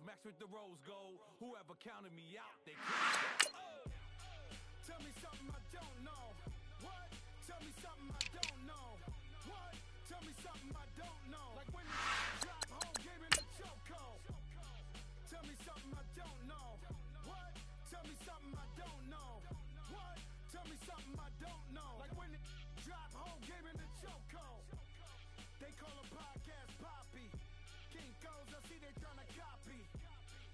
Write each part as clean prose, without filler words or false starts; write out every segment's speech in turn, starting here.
Max with the rose gold. Whoever counted me out, they can't. Oh. Tell me something I don't know. What? Tell me something I don't know. What? Tell me something I don't know. Like when you drive home, gave me the chokehold. Tell me something I don't know. What? Tell me something I don't know. What? Tell me something I don't know. Like when you drive home, gave me the chokehold. They call a podcast Poppy. King goes, I see they tryna copy.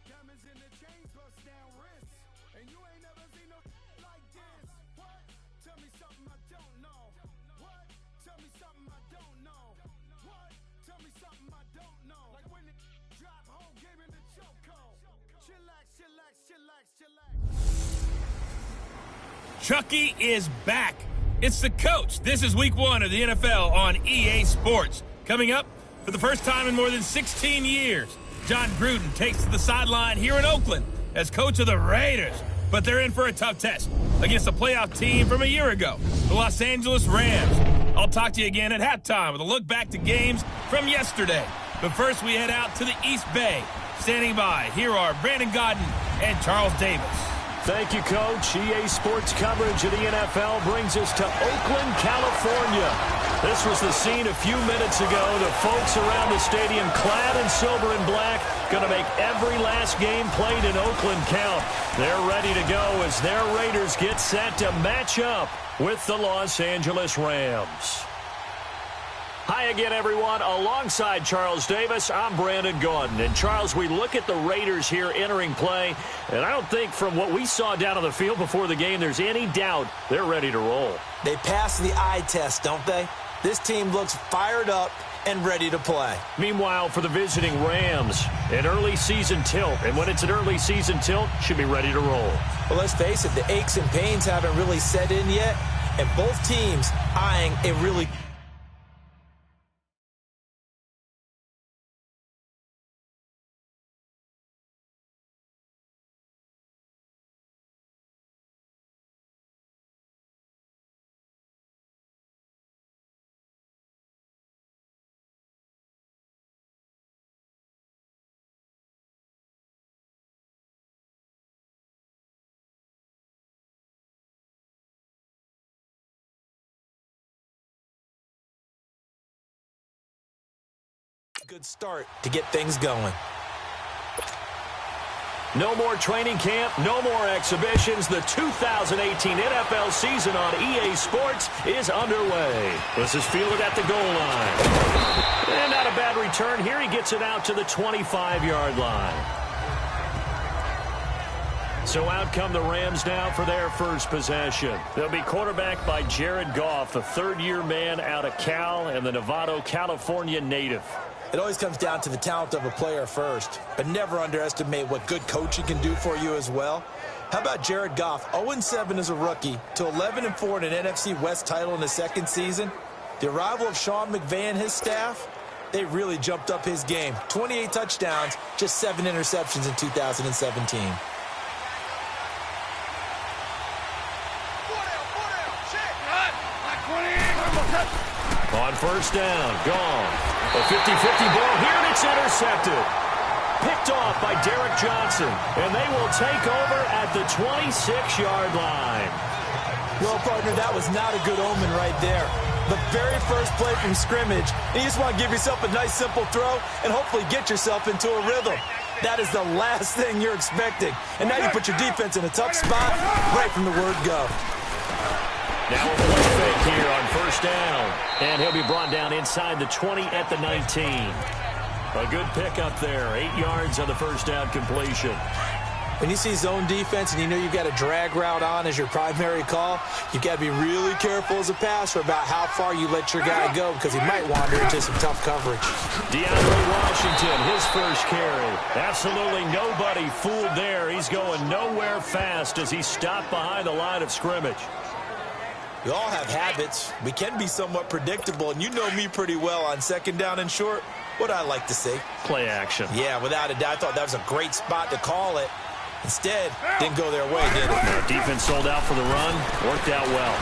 Diamonds in the chains, bust down wrists. And you ain't never seen no like this. What? Tell me something I don't know. What? Tell me something I don't know. What? Tell me something I don't know. Like when it drive home, gave me the chokehold. Chillax, chillax, chillax, chillax. Chucky is back. It's the coach. This is week 1 of the NFL on EA Sports. Coming up, for the first time in more than 16 years, John Gruden takes to the sideline here in Oakland as coach of the Raiders. But they're in for a tough test against a playoff team from a year ago, the Los Angeles Rams. I'll talk to you again at halftime with a look back to games from yesterday. But first, we head out to the East Bay. Standing by, here are Brandon Godden and Charles Davis. Thank you, Coach. EA Sports coverage of the NFL brings us to Oakland, California. This was the scene a few minutes ago. The folks around the stadium clad in silver and black going to make every last game played in Oakland count. They're ready to go as their Raiders get set to match up with the Los Angeles Rams. Hi again, everyone. Alongside Charles Davis, I'm Brandon Gaudin. And, Charles, we look at the Raiders here entering play, and I don't think from what we saw down on the field before the game there's any doubt they're ready to roll. They passed the eye test, don't they? This team looks fired up and ready to play. Meanwhile, for the visiting Rams, an early season tilt. And when it's an early season tilt, should be ready to roll. Well, let's face it, the aches and pains haven't really set in yet, and both teams eyeing a really good start to get things going. No more training camp, no more exhibitions. The 2018 NFL season on EA Sports is underway. This is fielded at the goal line. And not a bad return here. He gets it out to the 25-yard line. So out come the Rams now for their first possession. They'll be quarterbacked by Jared Goff, a third-year man out of Cal and the Novato, California native. It always comes down to the talent of a player first, but never underestimate what good coaching can do for you as well. How about Jared Goff, 0-7 as a rookie, to 11-4 in an NFC West title in his second season? The arrival of Sean McVay and his staff, they really jumped up his game. 28 touchdowns, just 7 interceptions in 2017. On first down, Goff. A 50-50 ball here, and it's intercepted. Picked off by Derek Johnson, and they will take over at the 26-yard line. Well, partner, that was not a good omen right there. The very first play from scrimmage, and you just want to give yourself a nice, simple throw and hopefully get yourself into a rhythm. That is the last thing you're expecting. And now you put your defense in a tough spot right from the word go. Now a play fake here on first down. And he'll be brought down inside the 20 at the 19. A good pickup there. 8 yards on the first down completion. When you see zone defense and you know you've got a drag route on as your primary call, you've got to be really careful as a passer about how far you let your guy go because he might wander into some tough coverage. DeAndre Washington, his first carry. Absolutely nobody fooled there. He's going nowhere fast as he stopped behind the line of scrimmage. We all have habits. We can be somewhat predictable, and you know me pretty well on second down and short. What I like to say? Play action. Yeah, without a doubt. I thought that was a great spot to call it. Instead, didn't go their way, did it? No, defense sold out for the run. Worked out well.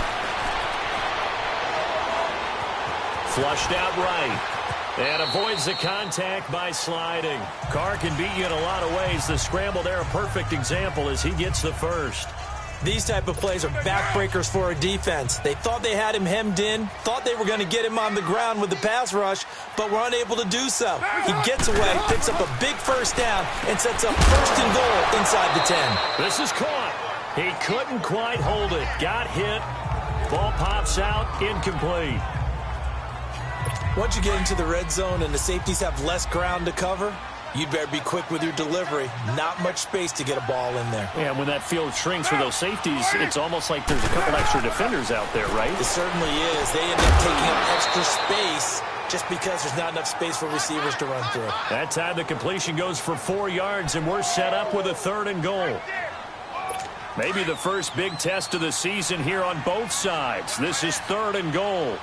Flushed out right. And avoids the contact by sliding. Carr can beat you in a lot of ways. The scramble there, a perfect example as he gets the first. These type of plays are backbreakers for a defense. They thought they had him hemmed in, thought they were going to get him on the ground with the pass rush, but were unable to do so. He gets away, picks up a big first down, and sets up 1st and goal inside the 10. This is caught. He couldn't quite hold it. Got hit. Ball pops out, incomplete. Once you get into the red zone and the safeties have less ground to cover, you'd better be quick with your delivery. Not much space to get a ball in there. Yeah, when that field shrinks for those safeties, it's almost like there's a couple extra defenders out there, right? It certainly is. They end up taking up extra space just because there's not enough space for receivers to run through. That time the completion goes for 4 yards, and we're set up with a 3rd and goal. Maybe the first big test of the season here on both sides. This is 3rd and goal.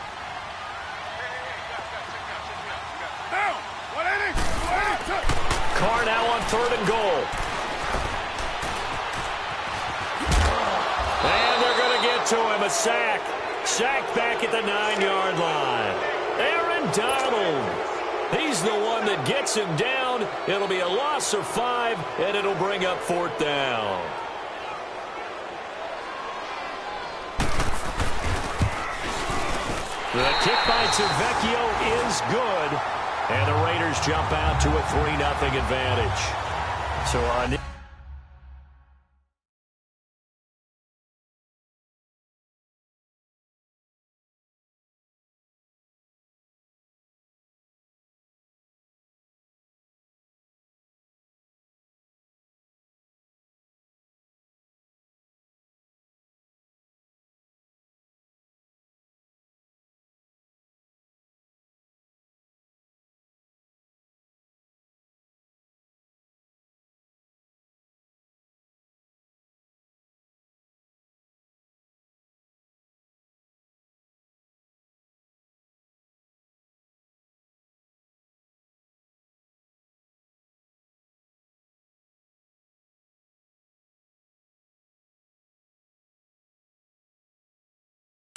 Carr now on 3rd and goal. And they're going to get to him. A sack. Sack back at the 9-yard line. Aaron Donald. He's the one that gets him down. It'll be a loss of 5, and it'll bring up 4th down. The kick by Tavecchio is good. And the Raiders jump out to a 3-0 advantage. So on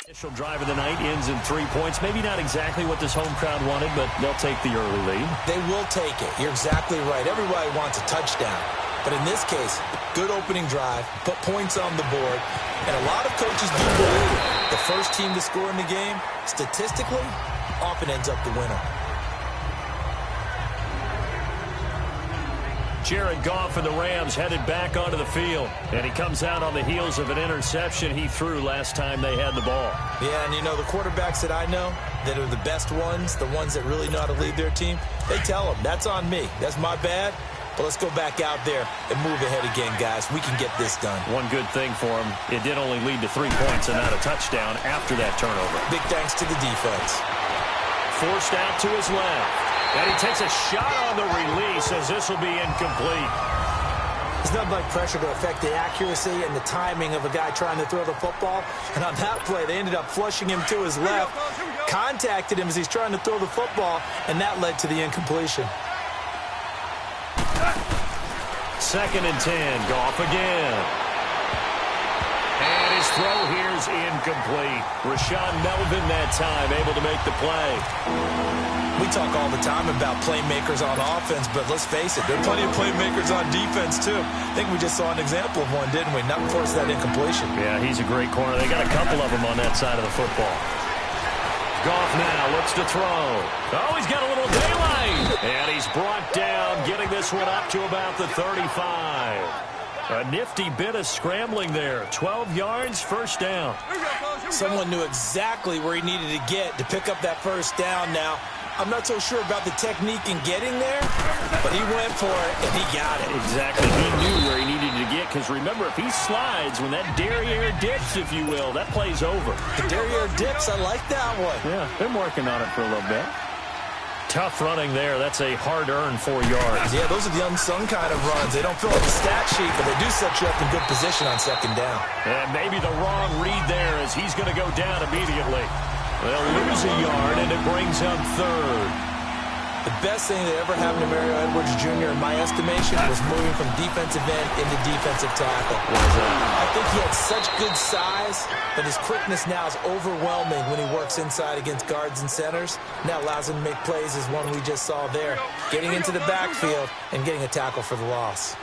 initial drive of the night ends in 3 points. Maybe not exactly what this home crowd wanted, but they'll take the early lead. They will take it. You're exactly right. Everybody wants a touchdown. But in this case, good opening drive, put points on the board, and a lot of coaches do believe the first team to score in the game, statistically, often ends up the winner. Jared Goff and the Rams headed back onto the field. And he comes out on the heels of an interception he threw last time they had the ball. Yeah, and you know, the quarterbacks that I know that are the best ones, the ones that really know how to lead their team, they tell them, that's on me. That's my bad. But let's go back out there and move ahead again, guys. We can get this done. One good thing for him, it did only lead to 3 points and not a touchdown after that turnover. Big thanks to the defense. Forced out to his left. And he takes a shot on the release as this will be incomplete. There's nothing like pressure to affect the accuracy and the timing of a guy trying to throw the football. And on that play, they ended up flushing him to his left, contacted him as he's trying to throw the football, and that led to the incompletion. 2nd and 10, Goff again. And his throw here's incomplete. Rashaan Melvin that time able to make the play. We talk all the time about playmakers on offense, but let's face it, there are plenty of playmakers on defense, too. I think we just saw an example of one, didn't we? Not force that incompletion. Yeah, he's a great corner. They got a couple of them on that side of the football. Goff now looks to throw. Oh, he's got a little daylight. And he's brought down, getting this one up to about the 35. A nifty bit of scrambling there. 12 yards, 1st down. Someone knew exactly where he needed to get to pick up that 1st down now. I'm not so sure about the technique in getting there, but he went for it, and he got it. Exactly. He knew where he needed to get, because remember, if he slides, when that derriere dips, if you will, that play's over. The derriere dips, I like that one. Yeah, been working on it for a little bit. Tough running there. That's a hard-earned 4 yards. Yeah, those are the unsung kind of runs. They don't fill up the stat sheet, but they do set you up in good position on 2nd down. And maybe the wrong read there as he's going to go down immediately. They'll lose a yard, and it brings up 3rd. The best thing that ever happened to Mario Edwards Jr., in my estimation, was moving from defensive end into defensive tackle. I think he had such good size, but his quickness now is overwhelming when he works inside against guards and centers. And that allows him to make plays as one we just saw there, getting into the backfield and getting a tackle for the loss.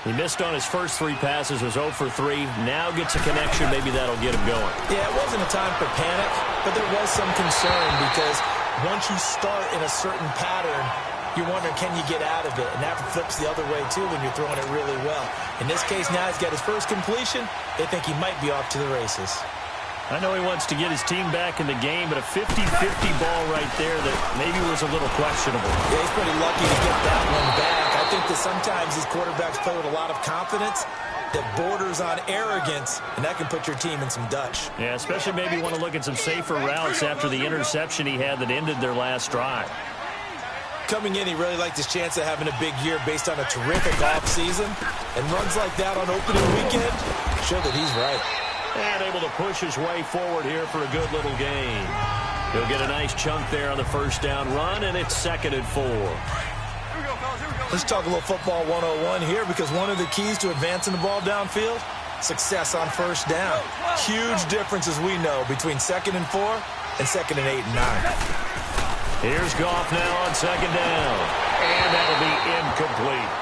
He missed on his first 3 passes, was 0 for 3. Now gets a connection. Maybe that'll get him going. Yeah, it wasn't a time for panic, but there was some concern because once you start in a certain pattern, you're wondering, can you get out of it? And that flips the other way, too, when you're throwing it really well. In this case, now he's got his first completion. They think he might be off to the races. I know he wants to get his team back in the game, but a 50-50 ball right there that maybe was a little questionable. Yeah, he's pretty lucky to get that one back. I think that sometimes these quarterbacks play with a lot of confidence that borders on arrogance, and that can put your team in some Dutch. Yeah, especially maybe want to look at some safer routes after the interception he had that ended their last drive. Coming in, he really liked his chance of having a big year based on a terrific offseason, and runs like that on opening weekend show that he's right. And able to push his way forward here for a good little gain. He'll get a nice chunk there on the first down run, and it's 2nd and 4. Let's talk a little football 101 here, because one of the keys to advancing the ball downfield, success on first down. Huge difference, as we know, between 2nd and 4 and 2nd and 8 and 9. Here's Goff now on 2nd down, and that'll be incomplete.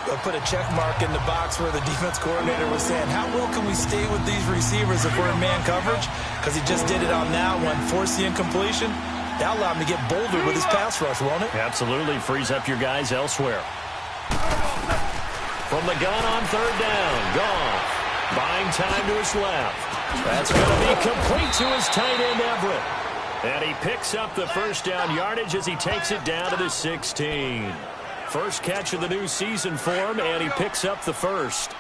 They'll put a check mark in the box where the defense coordinator was saying, how well can we stay with these receivers if we're in man coverage? Because he just did it on that one, forced the incompletion. That'll allow him to get bolder with his pass rush, won't it? Absolutely. Frees up your guys elsewhere. From the gun on 3rd down, Goff buying time to his left. That's going to be complete to his tight end, Everett. And he picks up the first down yardage as he takes it down to the 16. First catch of the new season for him, and he picks up the first.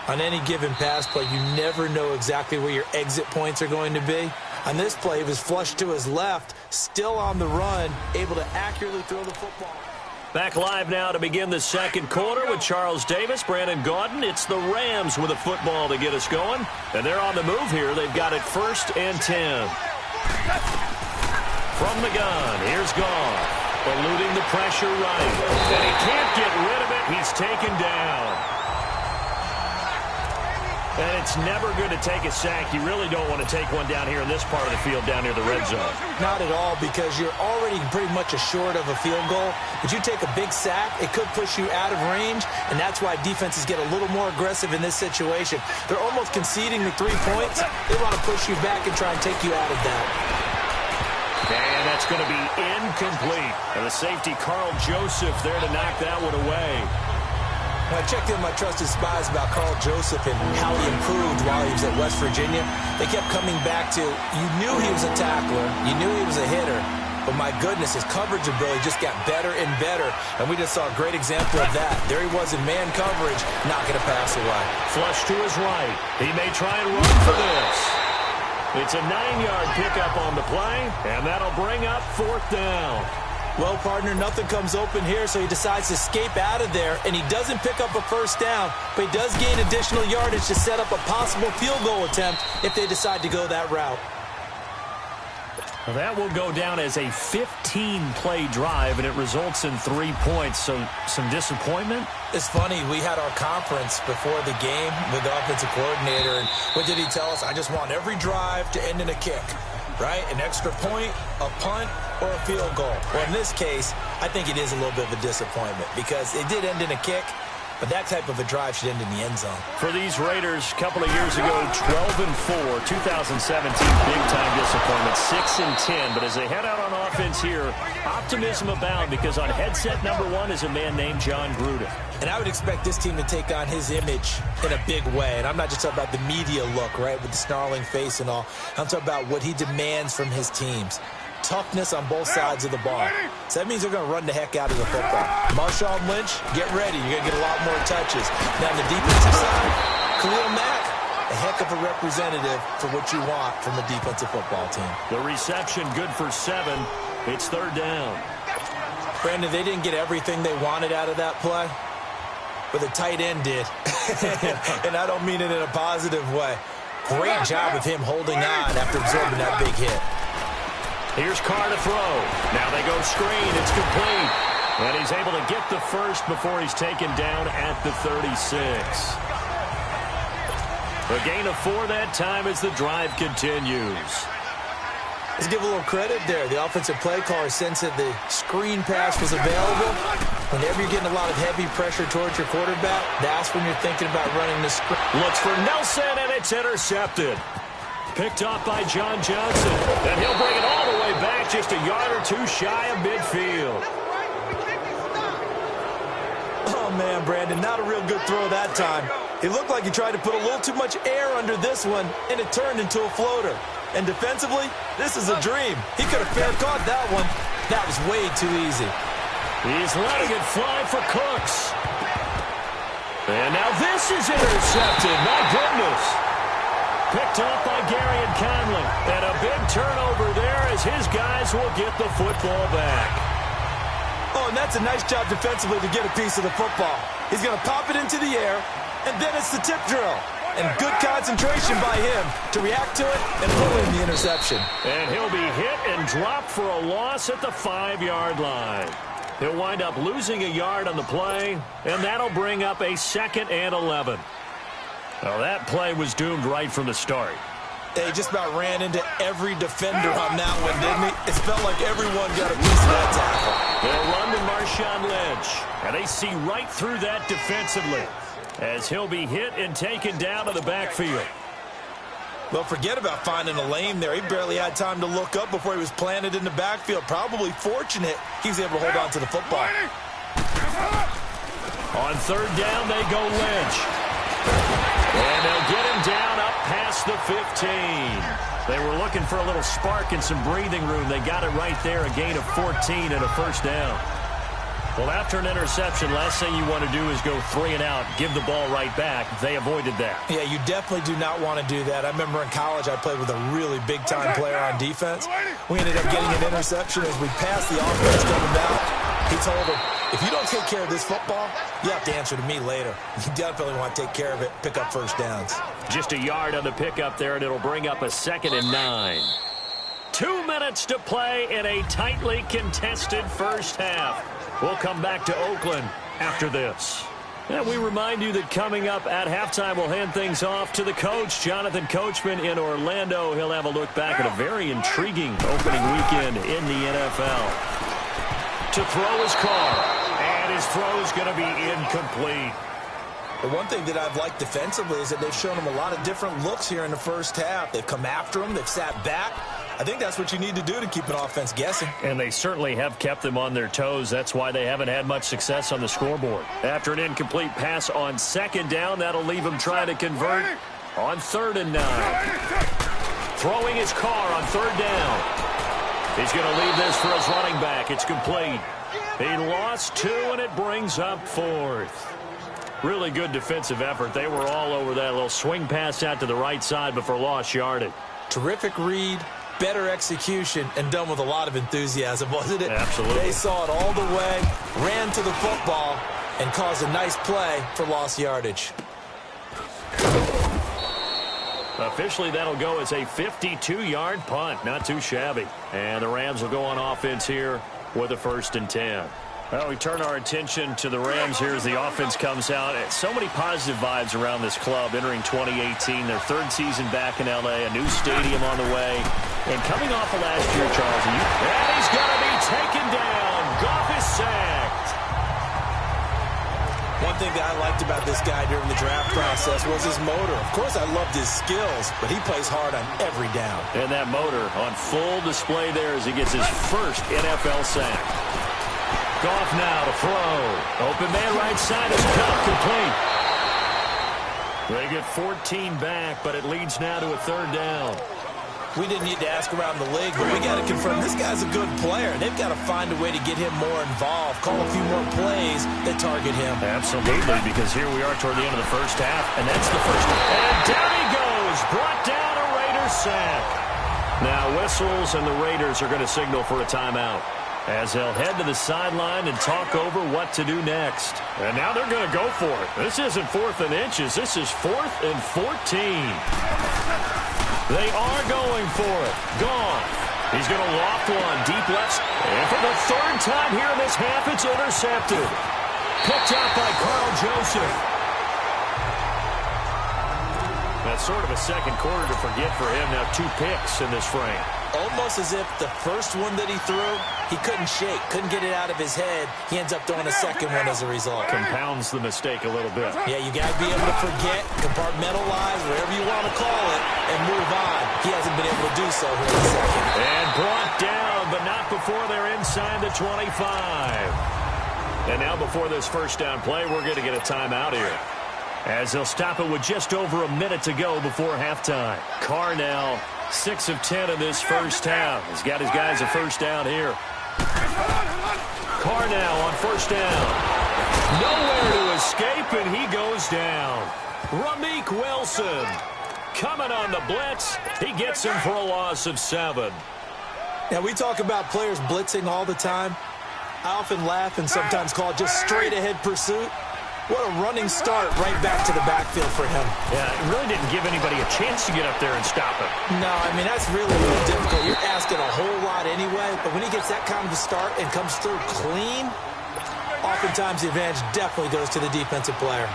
On any given pass play, you never know exactly where your exit points are going to be. On this play, he was flushed to his left, still on the run, able to accurately throw the football. Back live now to begin the 2nd quarter with Charles Davis, Brandon Gaudin. It's the Rams with a football to get us going. And they're on the move here. They've got it 1st and 10. From the gun, here's Goff. Eluding the pressure right. And he can't get rid of it. He's taken down. And it's never good to take a sack. You really don't want to take one down here in this part of the field down near the red zone. Not at all, because you're already pretty much assured of a field goal. But you take a big sack, it could push you out of range, and that's why defenses get a little more aggressive in this situation. They're almost conceding the 3 points. They want to push you back and try and take you out of that. And that's going to be incomplete. And the safety, Carl Joseph, there to knock that one away. When I checked in my trusted spies about Carl Joseph and how he improved while he was at West Virginia, they kept coming back to, you knew he was a tackler, you knew he was a hitter, but my goodness, his coverage ability just got better and better, and we just saw a great example of that. There he was in man coverage, knocking a pass away. Flush to his right. He may try and run for this. It's a 9-yard pickup on the play, and that'll bring up 4th down. Well, partner, nothing comes open here, so he decides to escape out of there, and he doesn't pick up a first down, but he does gain additional yardage to set up a possible field goal attempt if they decide to go that route. Well, that will go down as a 15-play drive, and it results in 3 points, so some disappointment. It's funny, we had our conference before the game with the offensive coordinator, and what did he tell us? I just want every drive to end in a kick, right? An extra point, a punt, or a field goal. Well, in this case, I think it is a little bit of a disappointment because it did end in a kick, but that type of a drive should end in the end zone. For these Raiders, a couple of years ago, 12-4, 2017, big-time disappointment, 6-10. But as they head out on offense here, optimism abound because on headset number 1 is a man named John Gruden. And I would expect this team to take on his image in a big way. And I'm not just talking about the media look, right, with the snarling face and all. I'm talking about what he demands from his teams. Toughness on both sides of the ball. So that means they're going to run the heck out of the football. Marshawn Lynch, get ready. You're going to get a lot more touches. Now, on the defensive side, Khalil Mack, a heck of a representative for what you want from a defensive football team. The reception good for 7. It's 3rd down. Brandon, they didn't get everything they wanted out of that play, but the tight end did. And I don't mean it in a positive way. Great job of him holding on after absorbing that big hit. Here's Carr to throw. Now they go screen. It's complete. And he's able to get the first before he's taken down at the 36. A gain of 4 that time as the drive continues. Let's give a little credit there. The offensive play caller sensed that the screen pass was available. Whenever you're getting a lot of heavy pressure towards your quarterback, that's when you're thinking about running the screen. Looks for Nelson, and it's intercepted. Picked off by John Johnson. And he'll bring it all the way back, just a yard or two shy of midfield. Oh, man, Brandon, not a real good throw that time. It looked like he tried to put a little too much air under this one, and it turned into a floater. And defensively, this is a dream. He could have fair caught that one. That was way too easy. He's letting it fly for Cooks. And now this is intercepted. My goodness. Picked off by Gary and Conley. And a big turnover there as his guys will get the football back. Oh, and that's a nice job defensively to get a piece of the football. He's going to pop it into the air, and then it's the tip drill. And good concentration by him to react to it and pull in the interception. And he'll be hit and dropped for a loss at the 5-yard line. He'll wind up losing a yard on the play, and that'll bring up a 2nd and 11. Well, that play was doomed right from the start. He just about ran into every defender on that one, didn't he? It felt like everyone got a piece of that tackle. They'll run to Marshawn Lynch, and they see right through that defensively as he'll be hit and taken down to the backfield. Well, forget about finding a lane there. He barely had time to look up before he was planted in the backfield. Probably fortunate he was able to hold on to the football. On 3rd down, they go Lynch. And they'll get him down up past the 15. They were looking for a little spark and some breathing room. They got it right there, a gain of 14 and a 1st down. Well, after an interception, last thing you want to do is go 3 and out, give the ball right back. They avoided that. Yeah, you definitely do not want to do that. I remember in college I played with a really big-time player on defense. We ended up getting an interception as we passed the offense coming down. He told him, if you don't take care of this football, you have to answer to me later. You definitely want to take care of it, pick up 1st downs. Just a yard on the pickup there, and it'll bring up a 2nd and 9. 2 minutes to play in a tightly contested first half. We'll come back to Oakland after this. And we remind you that coming up at halftime, we'll hand things off to the coach, Jonathan Coachman in Orlando. He'll have a look back at a very intriguing opening weekend in the NFL. To throw his Carr, and his throw is going to be incomplete. The one thing that I've liked defensively is that they've shown him a lot of different looks here in the first half. They've come after him. They've sat back. I think that's what you need to do to keep an offense guessing. And they certainly have kept them on their toes. That's why they haven't had much success on the scoreboard. After an incomplete pass on 2nd down, that'll leave them trying to convert on 3rd and 9. Throwing his Carr on 3rd down. He's going to leave this for his running back. It's complete. He lost 2, and it brings up 4th. Really good defensive effort. They were all over that little swing pass out to the right side before lost yardage. Terrific read, better execution, and done with a lot of enthusiasm, wasn't it? Absolutely. They saw it all the way, ran to the football, and caused a nice play for lost yardage. Officially, that'll go as a 52-yard punt. Not too shabby. And the Rams will go on offense here with a 1st and 10. Well, we turn our attention to the Rams here as the offense comes out. So many positive vibes around this club entering 2018. Their 3rd season back in L.A., a new stadium on the way. And coming off of last year, Charles, and he's going to be taken down. Goff is sacked. One thing that I liked about this guy during the draft process was his motor. Of course, I loved his skills, but he plays hard on every down. And that motor on full display there as he gets his 1st NFL sack. Goff now to throw. Open man right side is cut, complete. They get 14 back, but it leads now to a 3rd down. We didn't need to ask around the league, but we got to confirm this guy's a good player. They've got to find a way to get him more involved, call a few more plays that target him. Absolutely, because here we are toward the end of the first half, and that's the first. And down he goes, brought down a Raiders sack. Now whistles, and the Raiders are going to signal for a timeout as they'll head to the sideline and talk over what to do next. And now they're going to go for it. This isn't 4th and inches. This is 4th and 14. They are going for it. Goff He's going to loft one deep left. And for the third time here in this half, it's intercepted. Picked up by Carl Joseph. That's sort of a second quarter to forget for him. Now 2 picks in this frame. Almost as if the first one that he threw, he couldn't shake, couldn't get it out of his head. He ends up throwing a second one as a result. Compounds the mistake a little bit. Yeah, you got to be able to forget, compartmentalize, whatever you want to call it, and move on. He hasn't been able to do so here in the second. And brought down, but not before they're inside the 25. And now before this first down play, we're going to get a timeout here, as they'll stop it with just over a minute to go before halftime. Carr now 6 of 10 in this first half. He's got his guys a first down here. Carr now on first down. Nowhere to escape, and he goes down. Ramik Wilson coming on the blitz. He gets him for a loss of 7. Now, we talk about players blitzing all the time. I often laugh and sometimes call it just straight-ahead pursuit. What a running start right back to the backfield for him. Yeah, it really didn't give anybody a chance to get up there and stop him. No, I mean, that's really, really difficult. You're asking a whole lot anyway, but when he gets that kind of a start and comes through clean, oftentimes the advantage definitely goes to the defensive player.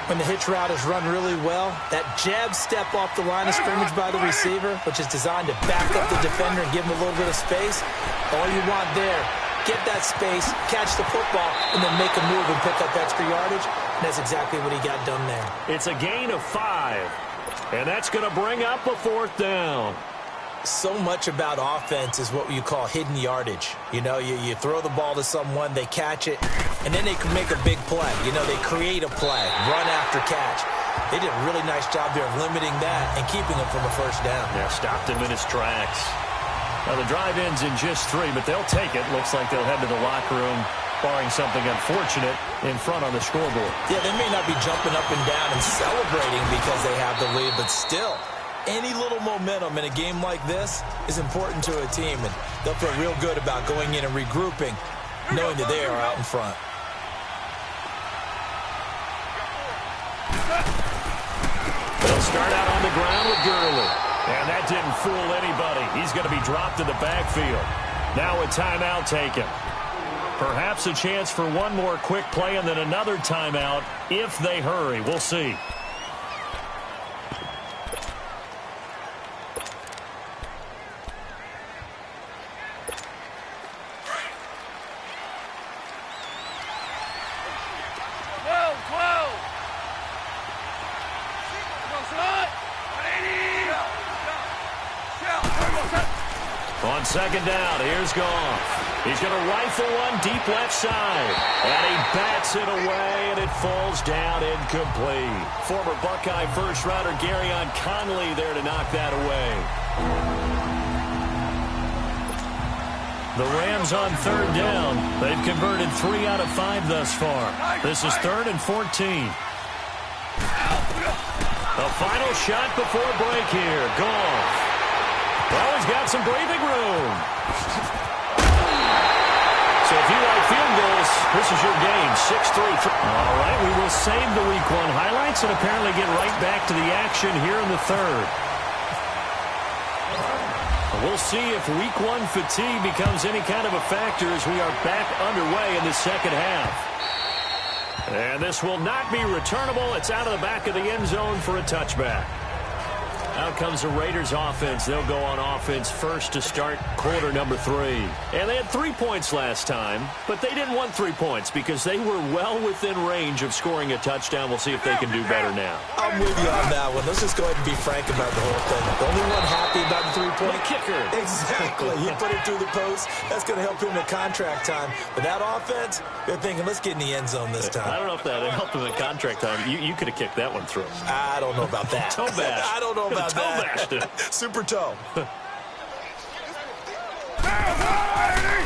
When the hitch route is run really well, that jab step off the line of scrimmage by the receiver, which is designed to back up the defender and give him a little bit of space, all you want there, get that space, catch the football, and then make a move and pick up extra yardage. And that's exactly what he got done there. It's a gain of 5, and that's going to bring up a 4th down. So much about offense is what you call hidden yardage. You know, you throw the ball to someone, they catch it, and then they can make a big play. You know, they create a play, run after catch. They did a really nice job there of limiting that and keeping him from a first down. Yeah, stopped him in his tracks. Now, the drive ends in just 3, but they'll take it. Looks like they'll head to the locker room, barring something unfortunate, in front on the scoreboard. Yeah, they may not be jumping up and down and celebrating because they have the lead, but still, any little momentum in a game like this is important to a team, and they'll feel real good about going in and regrouping, knowing that they are out in front. They'll start out on the ground with Gurley. And that didn't fool anybody. He's going to be dropped in the backfield. Now a timeout taken. Perhaps a chance for one more quick play and then another timeout if they hurry. We'll see. On second down, here's Goff. He's going to rifle one deep left side. And he bats it away, and it falls down incomplete. Former Buckeye first-rounder Garyon Conley there to knock that away. The Rams on third down. They've converted 3 out of 5 thus far. This is 3rd and 14. The final shot before break here. Goff. Well, he's got some breathing room. So if you like field goals, this is your game, 6-3. All right, we will save the Week 1 highlights and apparently get right back to the action here in the 3rd. We'll see if Week 1 fatigue becomes any kind of a factor as we are back underway in the second half. And this will not be returnable. It's out of the back of the end zone for a touchback. Out comes the Raiders offense. They'll go on offense first to start quarter number 3. And they had 3 points last time, but they didn't want 3 points because they were well within range of scoring a touchdown. We'll see if they can do better now. I'm with you on that one. Let's just go ahead and be frank about the whole thing. The only one happy about the 3-point kicker. Exactly. He put it through the post. That's going to help him at contract time. But that offense, they're thinking, let's get in the end zone this time. I don't know if that helped him at contract time. You could have kicked that one through. I don't know about that. Toe bash. I don't know about toe bashed him. Super toe.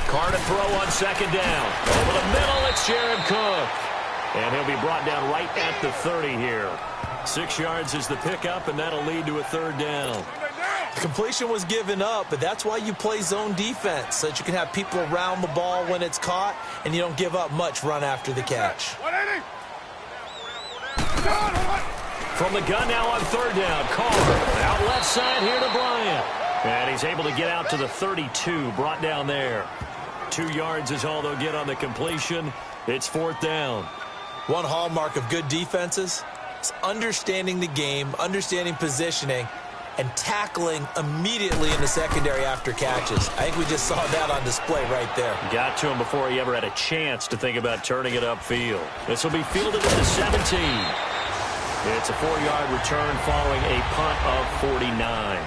Carr to throw on second down. Over the middle, it's Jared Cook. And he'll be brought down right at the 30 here. 6 yards is the pickup, and that'll lead to a 3rd down. The completion was given up, but that's why you play zone defense, so that you can have people around the ball when it's caught, and you don't give up much run after the catch. From the gun now on 3rd down. Carr out left side here to Bryant. And he's able to get out to the 32, brought down there. 2 yards is all they'll get on the completion. It's 4th down. One hallmark of good defenses is understanding the game, understanding positioning, and tackling immediately in the secondary after catches. I think we just saw that on display right there. Got to him before he ever had a chance to think about turning it upfield. This will be fielded at the 17. It's a 4-yard return following a punt of 49.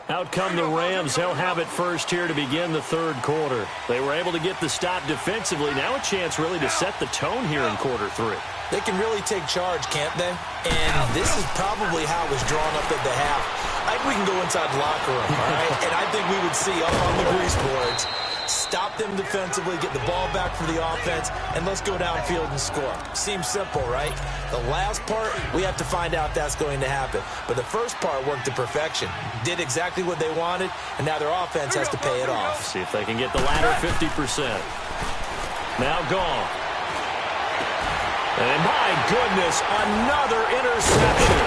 Out come the Rams. They'll have it first here to begin the 3rd quarter. They were able to get the stop defensively. Now a chance really to set the tone here in quarter 3. They can really take charge, can't they? And this is probably how it was drawn up at the half. I think we can go inside the locker room, all right? And I think we would see up on the grease boards, stop them defensively, get the ball back for the offense, and let's go downfield and score. Seems simple, right? The last part, we have to find out if that's going to happen. But the first part worked to perfection. Did exactly what they wanted, and now their offense has to pay it off. See if they can get the latter 50%. Now gone. And my goodness, another interception.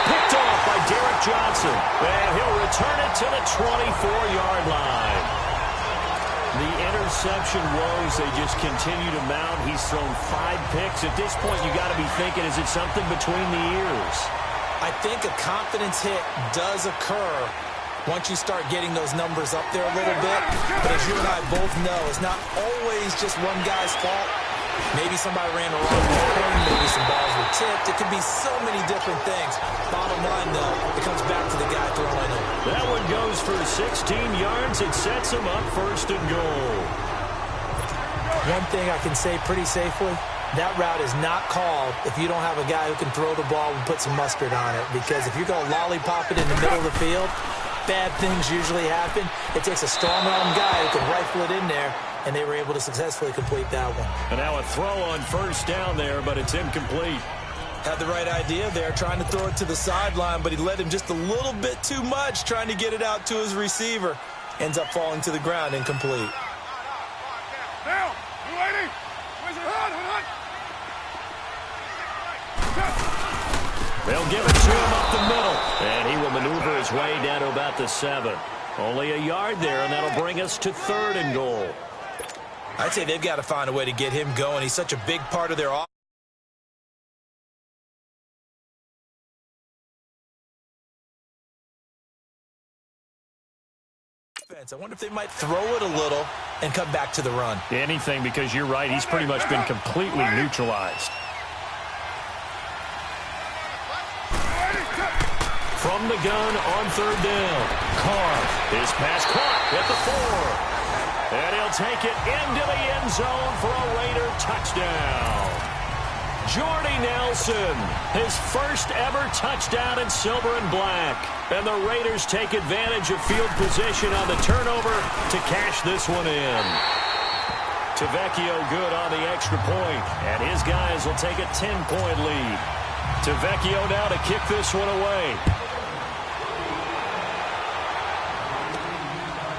Picked off by Derek Johnson. And he'll return it to the 24-yard line. The interception woes, they just continue to mount. He's thrown 5 picks. At this point, you got to be thinking, is it something between the ears? I think a confidence hit does occur once you start getting those numbers up there a little bit. But as you and I both know, it's not always just one guy's fault. Maybe somebody ran the wrong pattern, maybe some balls were tipped. It could be so many different things. Bottom line, though, it comes back to the guy throwing it. That one goes for 16 yards. It sets him up 1st and goal. One thing I can say pretty safely, that route is not called if you don't have a guy who can throw the ball and put some mustard on it. Because if you're going to lollipop it in the middle of the field, bad things usually happen. It takes a strong-arm guy who can rifle it in there, and they were able to successfully complete that one. And now a throw on 1st down there, but it's incomplete. Had the right idea there, trying to throw it to the sideline, but he let him just a little bit too much, trying to get it out to his receiver. Ends up falling to the ground, incomplete. Now, you lady, where's it? They'll give it to him up the middle, and he will maneuver his way down to about the 7. Only a yard there, and that'll bring us to 3rd and goal. I'd say they've got to find a way to get him going. He's such a big part of their offense. I wonder if they might throw it a little and come back to the run. Anything, because you're right. He's pretty much been completely neutralized. From the gun on 3rd down. Carr. His pass caught at the 4. And he'll take it into the end zone for a Raider touchdown. Jordy Nelson, his first ever touchdown in silver and black. And the Raiders take advantage of field position on the turnover to cash this one in. Tavecchio good on the extra point, and his guys will take a 10-point lead. Tavecchio now to kick this one away.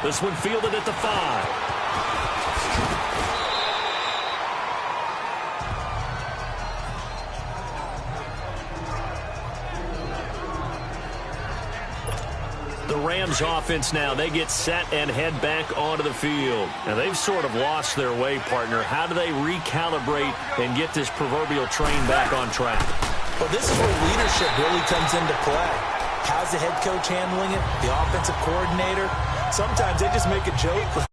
This one fielded at the 5. The Rams offense now, they get set and head back onto the field. Now, they've sort of lost their way, partner. How do they recalibrate and get this proverbial train back on track? Well, this is where leadership really comes into play. How's the head coach handling it? The offensive coordinator? Sometimes they just make a joke.